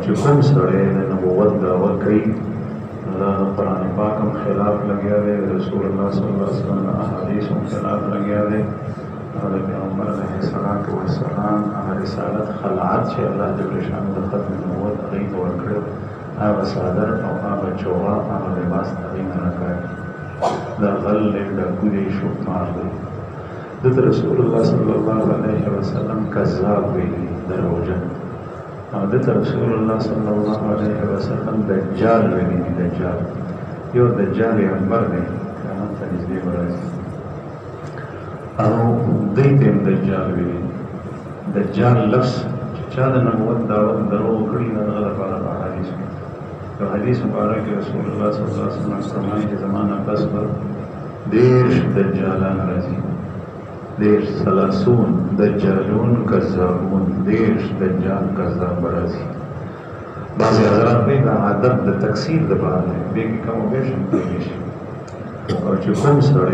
چې کوم سړی د نبوت دعوه کوي دا د قرآن پاک هم خلاف لګیا دی، رسول الله صلی الله علیه وسلم احادیث هم خلاف لګیا دی، او د پیغمبر علیه الصلاة والسلام هغه رسالت خلعت چې الله جل شانه د ختم نبوت هغې ته ورکړی، هغه صادر او هغه جواب هغه لباس د هغې نه راکاږي، دا غل دی، ډاکو دی، شوکمار دی. دته رسول الله صلی الله علیه وسلم کذاب ویلي، دروغجن. او دته رسول الله صلی الله علیه وسلم دجال ویلي دي. دجال یو دجال پیغمبر دی، قیامت ته نږدې به راځي، او دوی ته هم دجال ویلي. دجال لفظ چې چا د نبوت دعوت دروغ کړي د هغه لپاره په حدیث کې یو حدیث مبارک کې رسول الله صلی الله علیه وسلم فرمایي چې زما نه پس به 30 دجالان راځي، 30 دجالون کذابون، 30 دجال کذاب راځي. بعضې حضرات وایي دا عادت د تکثیر دپاره دی، دې کې کم و بیش هم کېږي شي، او چې کوم سړی